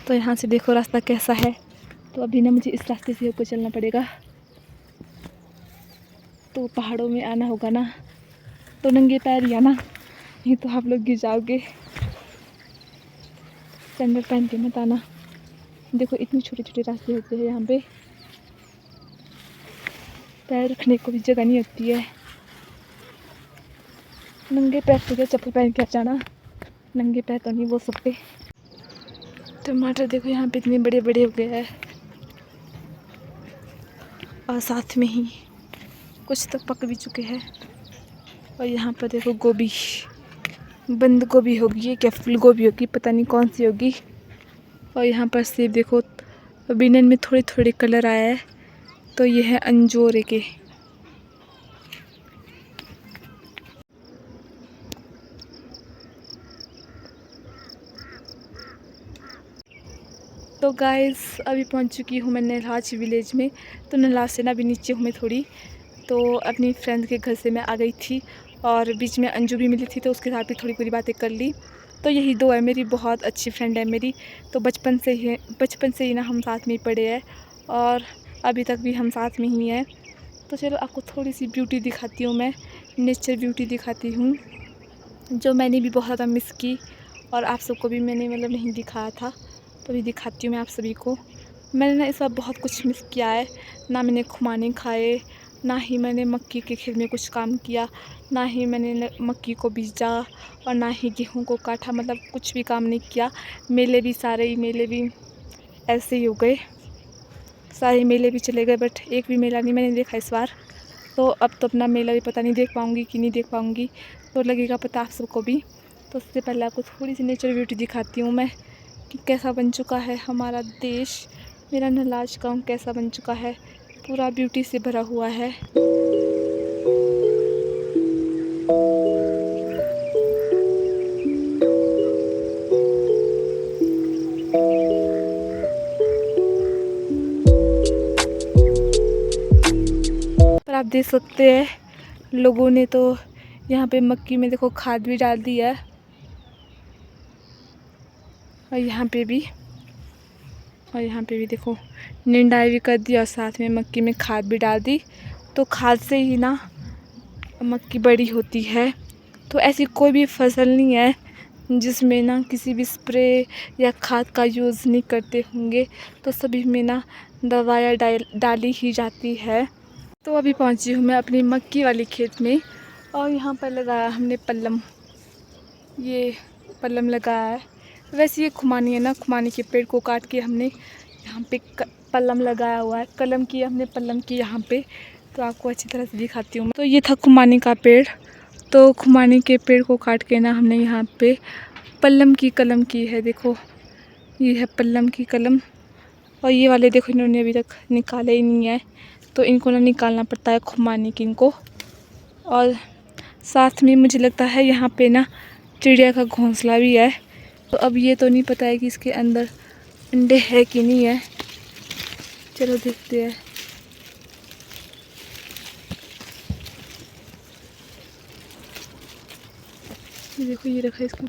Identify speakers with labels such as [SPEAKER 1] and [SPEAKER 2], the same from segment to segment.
[SPEAKER 1] तो यहाँ से देखो रास्ता कैसा है। तो अभी ना मुझे इस रास्ते से होकर चलना पड़ेगा। तो पहाड़ों में आना होगा ना तो नंगे पैर ही आना, नहीं तो आप लोग गिर जाओगे। सैंडल पहन के मत आना। देखो इतने छोटे छोटे रास्ते होते हैं यहाँ पे, पैर रखने को भी जगह नहीं होती है। नंगे पैर तो क्या चप्पल पहन के आ जाना, नंगे पैर तो नहीं बोल सकते। टमाटर देखो यहाँ पे इतने बड़े बड़े हो गए हैं, और साथ में ही कुछ तो पक भी चुके हैं। और यहाँ पर देखो गोभी, बंद गोभी होगी क्या फूल गोभी होगी, पता नहीं कौन सी होगी। और यहाँ पर सेब देखो बिनन में थोड़े थोड़े कलर आया है, तो ये है अंजोरे के। तो गाइस अभी पहुंच चुकी हूँ मैं नलहाज विलेज में। तो नलहाज से ना अभी नीचे हूँ मैं थोड़ी, तो अपनी फ्रेंड के घर से मैं आ गई थी और बीच में अंजू भी मिली थी, तो उसके साथ भी थोड़ी पूरी बातें कर ली। तो यही दो है मेरी बहुत अच्छी फ्रेंड है मेरी। तो बचपन से ही ना हम साथ में ही पढ़े हैं और अभी तक भी हम साथ में ही हैं। तो चलो आपको थोड़ी सी ब्यूटी दिखाती हूँ, मैं नेचर ब्यूटी दिखाती हूँ जो मैंने भी बहुत ज़्यादा मिस की, और आप सबको भी मैंने मतलब नहीं दिखाया था, तो भी दिखाती हूँ मैं आप सभी को। मैंने ना इस बार बहुत कुछ मिस किया है, ना मैंने खुमाने खाए, ना ही मैंने मक्की के खेत में कुछ काम किया, ना ही मैंने मक्की को बीजा, और ना ही गेहूं को काटा, मतलब कुछ भी काम नहीं किया। मेले भी ऐसे ही हो गए, सारे मेले भी चले गए, बट एक भी मेला नहीं मैंने देखा इस बार। तो अब तो अपना मेला भी पता नहीं देख पाऊँगी कि नहीं देख पाऊँगी, तो लगेगा पता आप सबको भी। तो उससे पहले आपको थोड़ी सी नेचर ब्यूटी दिखाती हूँ मैं कि कैसा बन चुका है हमारा देश। मेरा नलाज गाँव कैसा बन चुका है, पूरा ब्यूटी से भरा हुआ है। पर आप देख सकते हैं लोगों ने तो यहाँ पे मक्की में देखो खाद भी डाल दी है, और यहाँ पे भी देखो निंदाई भी कर दी, और साथ में मक्की में खाद भी डाल दी। तो खाद से ही ना मक्की बड़ी होती है। तो ऐसी कोई भी फसल नहीं है जिसमें ना किसी भी स्प्रे या खाद का यूज़ नहीं करते होंगे, तो सभी में ना दवाइयाँ डाली ही जाती है। तो अभी पहुंची हूँ मैं अपनी मक्की वाली खेत में, और यहाँ पर लगाया हमने पल्लम, ये पल्लम लगाया है। वैसे ये खुमानी है ना, खुमानी के पेड़ को काट के हमने यहाँ पे पल्लम लगाया हुआ है, कलम की हमने पल्लम की यहाँ पे। तो आपको अच्छी तरह से दिखाती हूँ। तो ये था खुमानी का पेड़, तो खुमानी के पेड़ को काट के ना हमने यहाँ पे पल्लम की कलम की है। देखो ये है पल्लम की कलम, और ये वाले देखो इन्होंने अभी तक निकाले ही नहीं है, तो इनको ना निकालना पड़ता है खुमानी की इनको। और साथ में मुझे लगता है यहाँ पे ना चिड़िया का घोंसला भी है। तो अब ये तो नहीं पता है कि इसके अंदर अंडे है कि नहीं है, चलो देखते हैं। ये देखो ये रखा है इसको,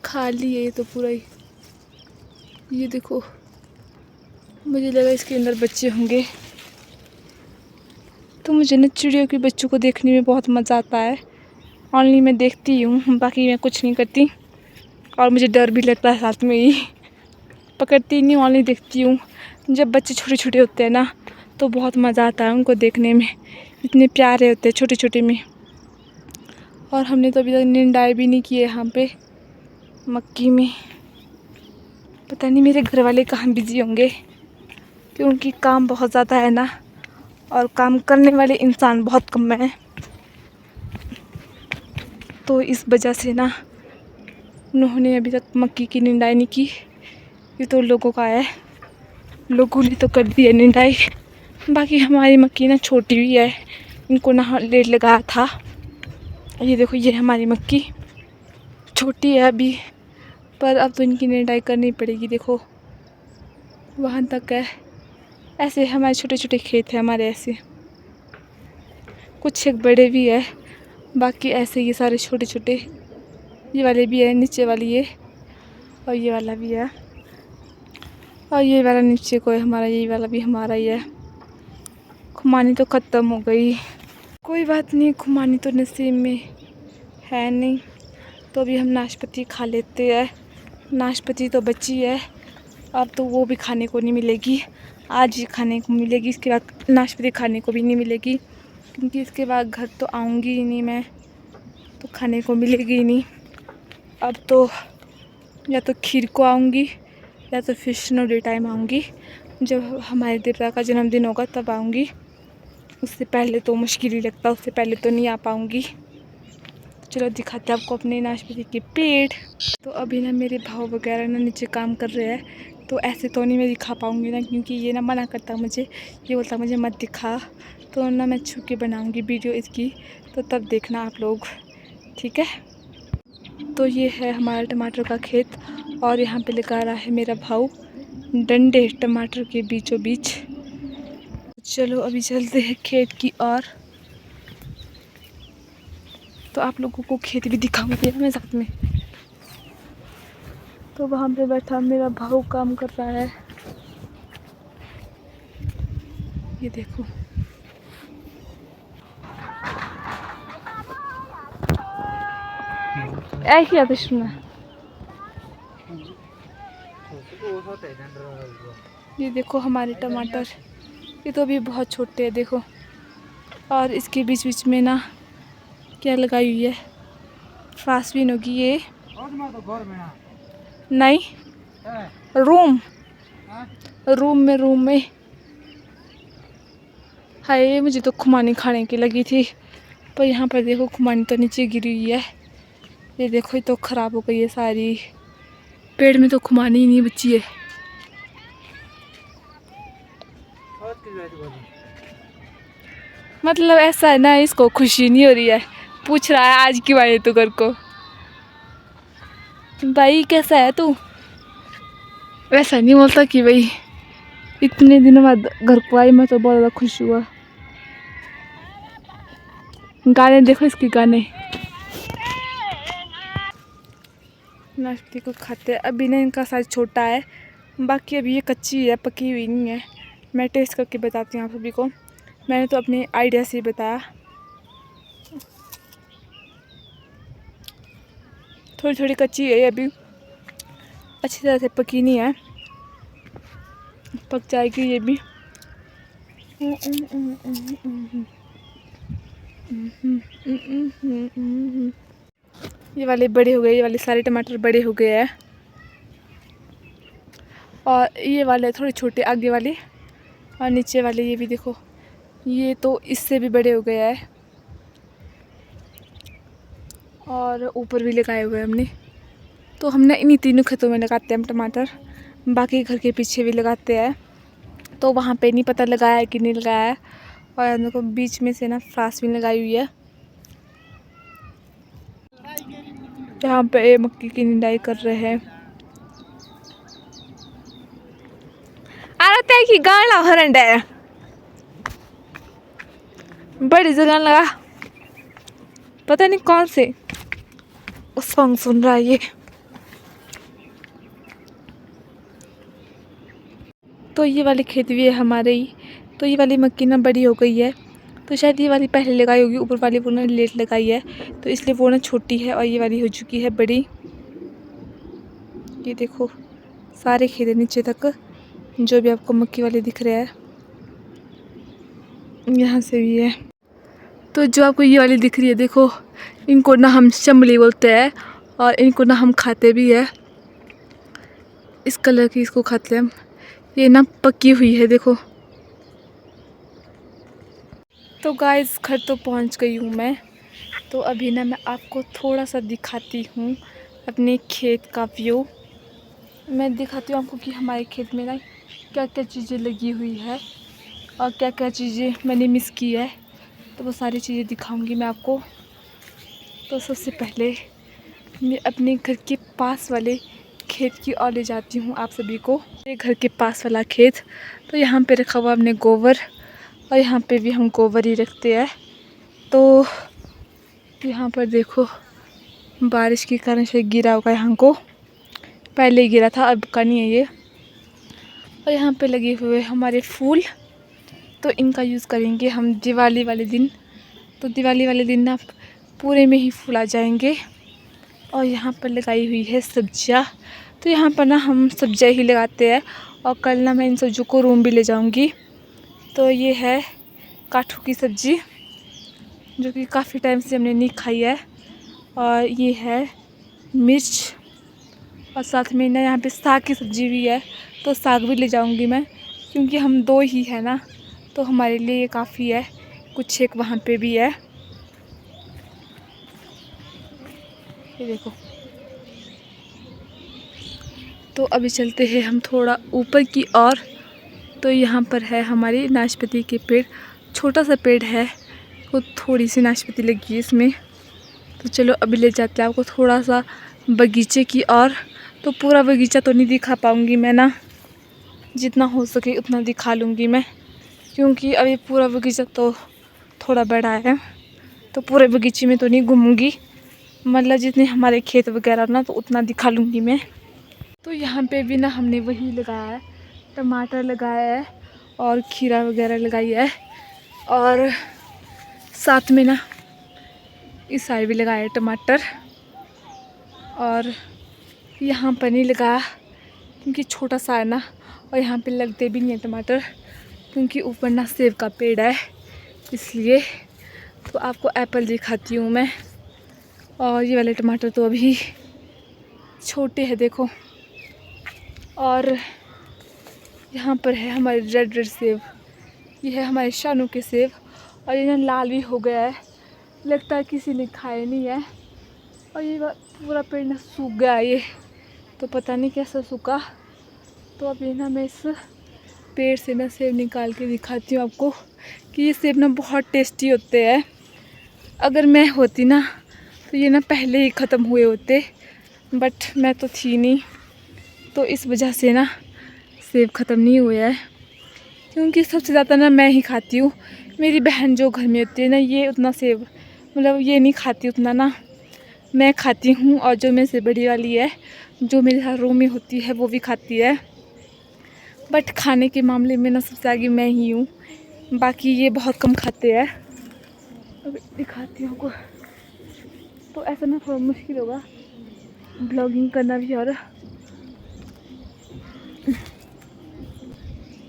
[SPEAKER 1] खाली है ये तो पूरा ही। ये देखो मुझे लगा इसके अंदर बच्चे होंगे। तो मुझे ना चिड़ियों के बच्चों को देखने में बहुत मज़ा आता है। ऑनली मैं देखती हूँ, बाकी मैं कुछ नहीं करती, और मुझे डर भी लगता है साथ में ही। पकड़ती नहीं, ऑनली देखती हूँ। जब बच्चे छोटे छोटे होते हैं ना तो बहुत मज़ा आता है उनको देखने में, इतने प्यारे होते हैं छोटे छोटे में। और हमने तो अभी तक निंदाई भी नहीं किए यहाँ पे मक्की में। पता नहीं मेरे घर वाले कहाँ बिजी होंगे, क्योंकि काम बहुत ज़्यादा है ना, और काम करने वाले इंसान बहुत कम हैं। तो इस वजह से ना उन्होंने अभी तक मक्की की निंदाई नहीं की। ये तो लोगों का है, लोगों ने तो कर दी है निंदाई। बाकी हमारी मक्की ना छोटी हुई है, इनको ना लेट लगाया था। ये देखो ये हमारी मक्की छोटी है अभी, पर अब तो इनकी निंदाई करनी पड़ेगी। देखो वहाँ तक है। ऐसे हमारे छोटे छोटे खेत हैं हमारे, ऐसे कुछ एक बड़े भी है बाकी ऐसे ये सारे छोटे छोटे ये वाले भी है, नीचे वाली ये, और ये वाला भी है, और ये वाला नीचे को है हमारा, ये वाला भी हमारा ही है। खुमानी तो ख़त्म हो गई, कोई बात नहीं, खुमानी तो नसीब में है नहीं। तो अभी हम नाशपाती खा लेते हैं। नाशपाती तो बची है, अब तो वो भी खाने को नहीं मिलेगी, आज ही खाने को मिलेगी, इसके बाद नाशपाती खाने को भी नहीं मिलेगी, क्योंकि इसके बाद घर तो आऊँगी ही नहीं मैं, तो खाने को मिलेगी ही नहीं। अब तो या तो खीर को आऊँगी या तो फिर स्नो डे टाइम आऊँगी, जब हमारे देवता का जन्मदिन होगा तब आऊँगी। उससे पहले तो मुश्किल ही लगता, उससे पहले तो नहीं आ पाऊँगी। चलो दिखाते हैं आपको अपने नाशपाती के पेड़। तो अभी ना मेरे भाव वगैरह ना नीचे काम कर रहे हैं, तो ऐसे तो नहीं मैं दिखा पाऊँगी ना, क्योंकि ये ना मना करता मुझे, ये बोलता मुझे मत दिखा। तो ना मैं छू के बनाऊँगी वीडियो इसकी, तो तब देखना आप लोग, ठीक है। तो ये है हमारा टमाटर का खेत, और यहाँ पे लगा रहा है मेरा भाव डंडे टमाटर के बीचों बीच। चलो अभी चलते हैं खेत की ओर, तो आप लोगों को खेत भी दिखाऊंगी मैं साथ में। तो वहाँ पे बैठा मेरा भाऊ काम कर रहा है, ये देखो। ऐसी आते सुना, ये देखो हमारे टमाटर, ये तो अभी बहुत छोटे हैं देखो। और इसके बीच बीच में ना क्या लगाई हुई है, फ्रांसबीन होगी ये, नहीं रूम में हाय, मुझे तो खुमानी खाने की लगी थी, पर यहाँ पर देखो खुमानी तो नीचे गिरी हुई है, ये देखो, ये तो ख़राब हो गई है सारी, पेड़ में तो खुमानी ही नहीं बची है। मतलब ऐसा है ना, इसको खुशी नहीं हो रही है, पूछ रहा है आज क्यों आए तू घर को, भाई कैसा है तू, वैसा नहीं बोलता कि भाई इतने दिनों बाद घर को आई, मैं तो बहुत ज़्यादा खुश हुआ। गाने देखो इसके गाने, नाश्ते को खाते हैं। अभी ना इनका साइज छोटा है, बाकी अभी ये कच्ची है, पकी हुई नहीं है। मैं टेस्ट करके बताती हूँ आप सभी को, मैंने तो अपने आइडिया से बताया। थोड़ी थोड़ी कच्ची है, अभी अच्छी तरह से पकी नहीं है, पक जाएगी ये भी। ये वाले बड़े हो गए, ये वाले सारे टमाटर बड़े हो गए हैं, और ये वाले थोड़े छोटे आगे वाले, और नीचे वाले ये भी देखो, ये तो इससे भी बड़े हो गए हैं, और ऊपर भी लगाए हुए हैं हमने। तो हमने इन्हीं तीनों खेतों में लगाते हैं हम टमाटर, बाकी घर के पीछे भी लगाते हैं, तो वहाँ पे नहीं पता लगाया है कि नहीं लगाया है। और हम लोग को बीच में से ना फ्रांसबीन लगाई हुई है, यहाँ पे मक्की की निंदाई कर रहे हैं। आरते की गाना हरंड है, बड़ी जगह लगा, पता नहीं कौन से सॉन्ग सुन रहा है ये। तो ये वाली खेत भी है हमारे ही, तो ये वाली मक्की ना बड़ी हो गई है, तो शायद ये वाली पहले लगाई होगी, ऊपर वाली वो ना लेट लगाई है, तो इसलिए वो ना छोटी है, और ये वाली हो चुकी है बड़ी। ये देखो सारे खेत है नीचे तक, जो भी आपको मक्की वाले दिख रहे हैं, यहाँ से भी है। तो जो आपको ये वाली दिख रही है देखो, इनको ना हम चमली बोलते हैं, और इनको ना हम खाते भी है, इस कलर की इसको खाते हैं हम। ये ना पकी हुई है देखो। तो गाइस घर तो पहुंच गई हूँ मैं, तो अभी ना मैं आपको थोड़ा सा दिखाती हूँ अपने खेत का व्यू। मैं दिखाती हूँ आपको कि हमारे खेत में ना क्या क्या चीज़ें लगी हुई है, और क्या क्या चीज़ें मैंने मिस की है, तो वो सारी चीज़ें दिखाऊंगी मैं आपको। तो सबसे पहले मैं अपने घर के पास वाले खेत की ओर ले जाती हूँ आप सभी को। मेरे घर के पास वाला खेत, तो यहाँ पे रखा हुआ हमने गोबर, और यहाँ पे भी हम गोबर ही रखते हैं। तो यहाँ पर देखो बारिश के कारण से गिरा होगा यहाँ को, पहले ही गिरा था, अब का नहीं है ये। और यहाँ पे लगे हुए हमारे फूल, तो इनका यूज़ करेंगे हम दिवाली वाले दिन। तो दिवाली वाले दिन ना पूरे में ही फूल आ जाएंगे। और यहाँ पर लगाई हुई है सब्जियाँ, तो यहाँ पर ना हम सब्जियाँ ही लगाते हैं। और कल ना मैं इन सब्जियों को रूम भी ले जाऊँगी। तो ये है काठू की सब्ज़ी, जो कि काफ़ी टाइम से हमने नहीं खाई है। और ये है मिर्च, और साथ में ना यहाँ पे साग की सब्ज़ी भी है, तो साग भी ले जाऊँगी मैं, क्योंकि हम 2 ही है ना, तो हमारे लिए ये काफ़ी है। कुछ एक वहाँ पे भी है, ये देखो। तो अभी चलते हैं हम थोड़ा ऊपर की ओर। तो यहाँ पर है हमारी नाशपाती के पेड़, छोटा सा पेड़ है, वो थोड़ी सी नाशपाती लगी है इसमें। तो चलो अभी ले जाते हैं आपको थोड़ा सा बगीचे की ओर। तो पूरा बगीचा तो नहीं दिखा पाऊँगी मैं ना, जितना हो सके उतना दिखा लूँगी मैं, क्योंकि अभी पूरा बगीचा तो थोड़ा बड़ा है, तो पूरे बगीचे में तो नहीं घूमूँगी, मतलब जितने हमारे खेत वगैरह ना, तो उतना दिखा लूँगी मैं। तो यहाँ पे भी ना हमने वही लगाया है, टमाटर लगाया है और खीरा वगैरह लगाई है। और साथ में ना इस साइड भी लगाया है टमाटर। और यहाँ पर नहीं लगाया क्योंकि छोटा सा है ना, और यहाँ पे लगते भी नहीं है टमाटर, क्योंकि ऊपर ना सेब का पेड़ है इसलिए। तो आपको एप्पल दिखाती हूँ मैं। और ये वाले टमाटर तो अभी छोटे हैं, देखो। और यहाँ पर है हमारे रेड रेड सेब, ये है हमारे शानू के सेब। और ये ना लाल भी हो गया है, लगता है किसी ने खाया नहीं है। और ये पूरा पेड़ ना सूख गया है, ये तो पता नहीं कैसा सूखा। तो अभी ना मैं इस पेड़ से ना सेब निकाल के दिखाती हूँ आपको कि ये सेब ना बहुत टेस्टी होते हैं। अगर मैं होती ना तो ये ना पहले ही ख़त्म हुए होते, बट मैं तो थी नहीं, तो इस वजह से ना सेब ख़त्म नहीं हुआ है। क्योंकि सबसे ज़्यादा ना मैं ही खाती हूँ, मेरी बहन जो घर में होती है ना, ये उतना सेब मतलब ये नहीं खाती उतना ना, मैं खाती हूँ। और जो मेरे से बड़ी वाली है, जो मेरे साथ रूम में होती है, वो भी खाती है। बट खाने के मामले में ना सबसे आगे मैं ही हूँ, बाकी ये बहुत कम खाते हैं। अब दिखाती हूँ आपको। तो ऐसा ना थोड़ा मुश्किल होगा ब्लॉगिंग करना भी। और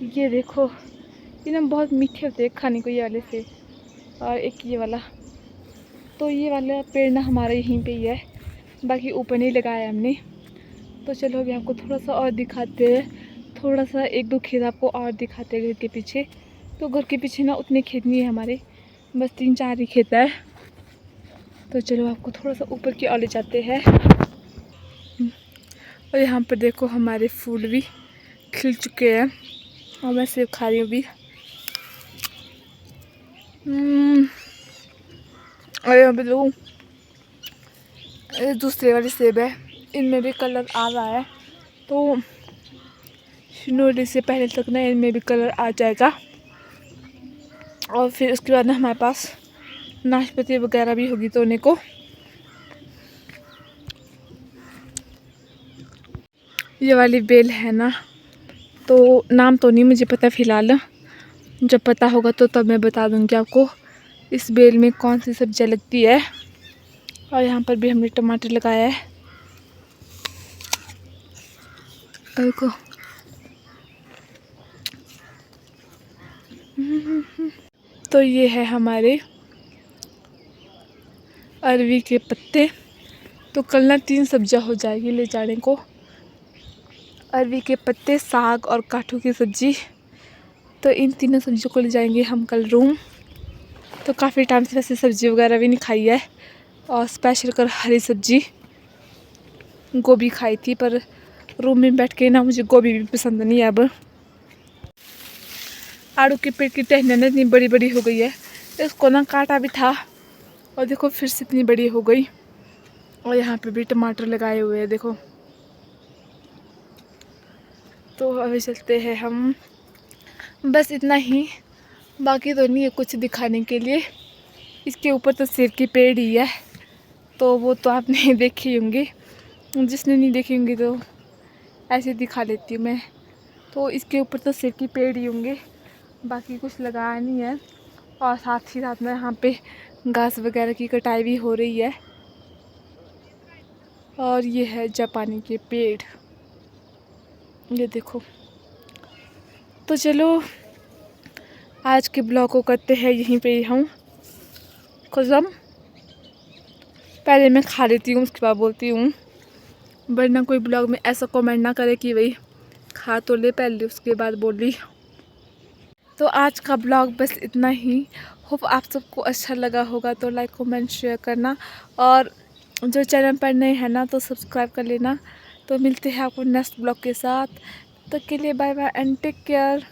[SPEAKER 1] ये देखो, ये ना बहुत मीठे होते हैं खाने को, ये वाले से। और एक ये वाला, तो ये वाला पेड़ ना हमारे यहीं पे ही है, बाकी ऊपर नहीं लगाया हमने। तो चलो अभी आपको थोड़ा सा और दिखाते हैं, थोड़ा सा 1-2 खेत आपको और दिखाते हैं घर के पीछे। तो घर के पीछे ना उतने खेत नहीं है हमारे, बस 3-4 ही खेत है। तो चलो आपको थोड़ा सा ऊपर की ओर ले जाते हैं। और यहाँ पर देखो हमारे फूल भी खिल चुके हैं, और मैं सेब खा रही हूँ अभी। और यहाँ पे देखो दूसरे वाले सेब है, इनमें भी कलर आ रहा है। तो शिनोरी से पहले तक ना इनमें भी कलर आ जाएगा। और फिर उसके बाद ना हमारे पास नाशपाती वगैरह भी होगी तोड़ने को। ये वाली बेल है ना, तो नाम तो नहीं मुझे पता फ़िलहाल, जब पता होगा तो तब मैं बता दूँगी आपको इस बेल में कौन सी सब्जियाँ लगती है। और यहाँ पर भी हमने टमाटर लगाया है, देखो। तो ये है हमारे अरवी के पत्ते। तो कल ना 3 सब्जियाँ हो जाएगी ले जाने को, अरवी के पत्ते, साग और काठू की सब्ज़ी। तो इन तीनों सब्जियों को ले जाएंगे हम कल रूम। तो काफ़ी टाइम से वैसे सब्ज़ी वगैरह भी नहीं खाई है, और स्पेशल कर हरी सब्ज़ी गोभी खाई थी, पर रूम में बैठ के ना मुझे गोभी भी पसंद नहीं है अब। आड़ू के पेड़ की टहनियाँ ना इतनी बड़ी बड़ी हो गई है, इसको ना काटा भी था, और देखो फिर से इतनी बड़ी हो गई। और यहाँ पे भी टमाटर लगाए हुए हैं, देखो। तो अभी चलते हैं हम, बस इतना ही, बाकी तो नहीं है कुछ दिखाने के लिए। इसके ऊपर तो सेब के पेड़ ही है, तो वो तो आपने देखे ही होंगे। जिसने नहीं देखे होंगे तो ऐसे दिखा देती हूँ मैं। तो इसके ऊपर तो सेब के पेड़ ही होंगे, बाकी कुछ लगाया नहीं है। और साथ ही साथ में यहाँ पे घास वगैरह की कटाई भी हो रही है। और ये है जापानी के पेड़, ये देखो। तो चलो आज के ब्लॉग को करते हैं यहीं पे हम खत्म। पहले मैं खा लेती हूँ, उसके बाद बोलती हूँ, वरना कोई ब्लॉग में ऐसा कमेंट ना करे कि भाई खा तो ले पहले उसके बाद बोली। तो आज का ब्लॉग बस इतना ही। होप आप सबको अच्छा लगा होगा, तो लाइक कमेंट शेयर करना, और जो चैनल पर नए हैं ना तो सब्सक्राइब कर लेना। तो मिलते हैं आपको नेक्स्ट ब्लॉग के साथ, तब तक के लिए bye bye and take care.